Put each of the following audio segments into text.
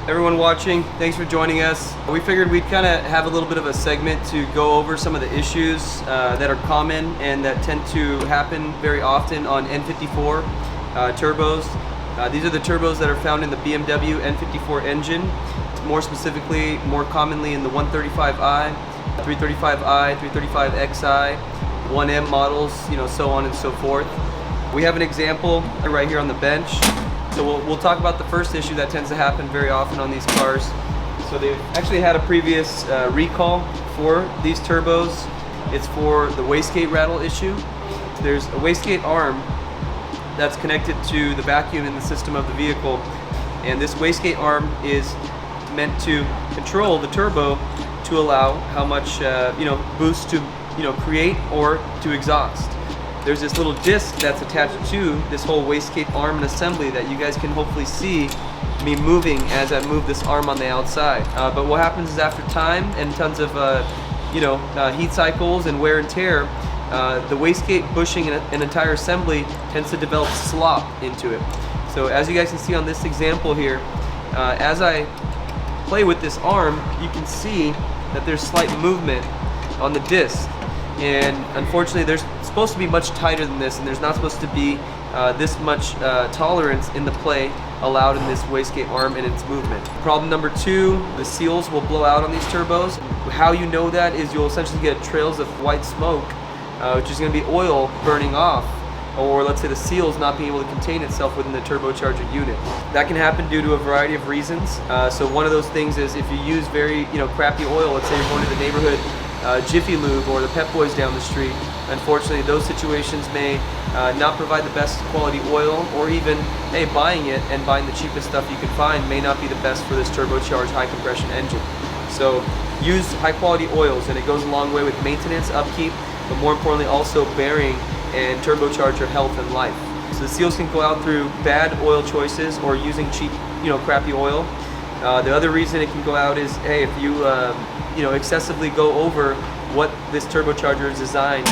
Everyone watching, thanks for joining us. We figured we'd kind of have a little bit of a segment to go over some of the issues that are common and that tend to happen very often on N54 turbos. These are the turbos that are found in the BMW N54 engine, more specifically, more commonly in the 135i, 335i, 335xi, 1M models, so on and so forth. We have an example right here on the bench. So we'll talk about the first issue that tends to happen very often on these cars. So they've actually had a previous recall for these turbos. It's for the wastegate rattle issue. There's a wastegate arm that's connected to the vacuum in the system of the vehicle, and this wastegate arm is meant to control the turbo to allow how much boost to create or to exhaust. There's this little disc that's attached to this whole wastegate arm and assembly that you guys can hopefully see me moving as I move this arm on the outside. But what happens is after time and tons of heat cycles and wear and tear, the wastegate bushing an entire assembly tends to develop slop into it. So as you guys can see on this example here, as I play with this arm, you can see that there's slight movement on the disc. And unfortunately, there's supposed to be much tighter than this, and there's not supposed to be this much tolerance in the play allowed in this wastegate arm and its movement. Problem number two, the seals will blow out on these turbos. How you know that is you'll essentially get trails of white smoke, which is going to be oil burning off, or let's say the seals not being able to contain itself within the turbocharger unit. That can happen due to a variety of reasons. So one of those things is if you use very crappy oil, let's say you're going to the neighborhood Jiffy Lube or the Pep Boys down the street. Unfortunately, those situations may not provide the best quality oil, or even, hey, buying it and buying the cheapest stuff you can find may not be the best for this turbocharged high compression engine. So use high quality oils, and it goes a long way with maintenance, upkeep, but more importantly also bearing and turbocharger health and life. So the seals can go out through bad oil choices or using cheap, crappy oil. The other reason it can go out is, hey, if you excessively go over what this turbocharger is designed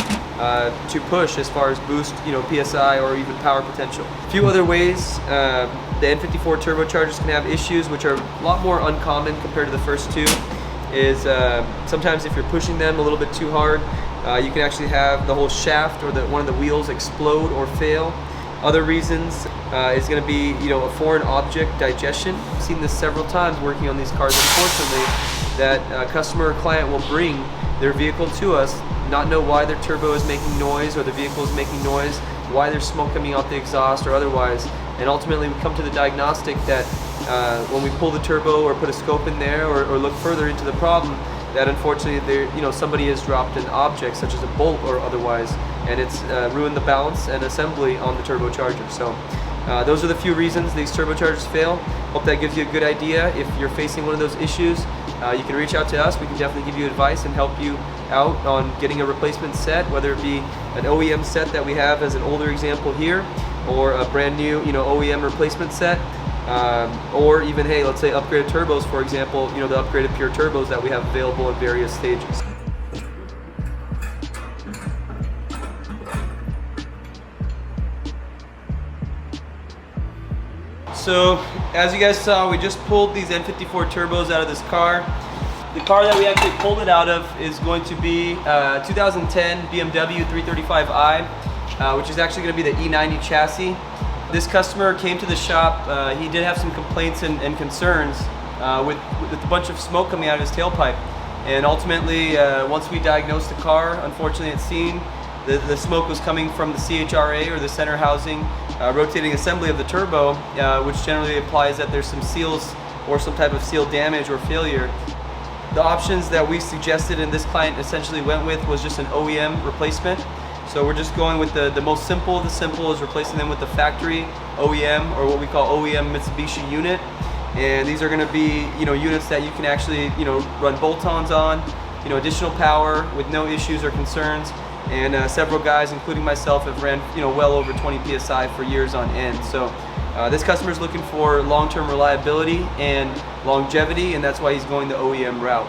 to push as far as boost, PSI or even power potential. A few other ways the N54 turbochargers can have issues, which are a lot more uncommon compared to the first two, is sometimes if you're pushing them a little bit too hard, you can actually have the whole shaft or one of the wheels explode or fail. Other reasons is going to be, a foreign object digestion. I've seen this several times working on these cars, unfortunately, that a customer or client will bring their vehicle to us, not know why their turbo is making noise or the vehicle is making noise, why there's smoke coming out the exhaust or otherwise, and ultimately we come to the diagnostic that when we pull the turbo or put a scope in there or look further into the problem, that unfortunately somebody has dropped an object such as a bolt or otherwise, and it's ruined the balance and assembly on the turbocharger. So those are the few reasons these turbochargers fail. Hope that gives you a good idea. If you're facing one of those issues, you can reach out to us. We can definitely give you advice and help you out on getting a replacement set, whether it be an OEM set that we have as an older example here, or a brand new OEM replacement set, or even, hey, let's say upgraded turbos, for example, the upgraded pure turbos that we have available in various stages. So as you guys saw, we just pulled these N54 turbos out of this car. The car that we actually pulled it out of is going to be 2010 BMW 335i, which is actually going to be the E90 chassis. This customer came to the shop. He did have some complaints and concerns with a bunch of smoke coming out of his tailpipe. And ultimately, once we diagnosed the car, unfortunately at scene, the smoke was coming from the CHRA, or the center housing rotating assembly of the turbo, which generally implies that there's some seals or some type of seal damage or failure. The options that we suggested and this client essentially went with was just an OEM replacement. So we're just going with the most simple of the simple, is replacing them with the factory OEM, or what we call OEM Mitsubishi unit. And these are going to be units that you can actually run bolt-ons on, additional power with no issues or concerns. And several guys, including myself, have ran well over 20 psi for years on end. So this customer is looking for long-term reliability and longevity, and that's why he's going the OEM route.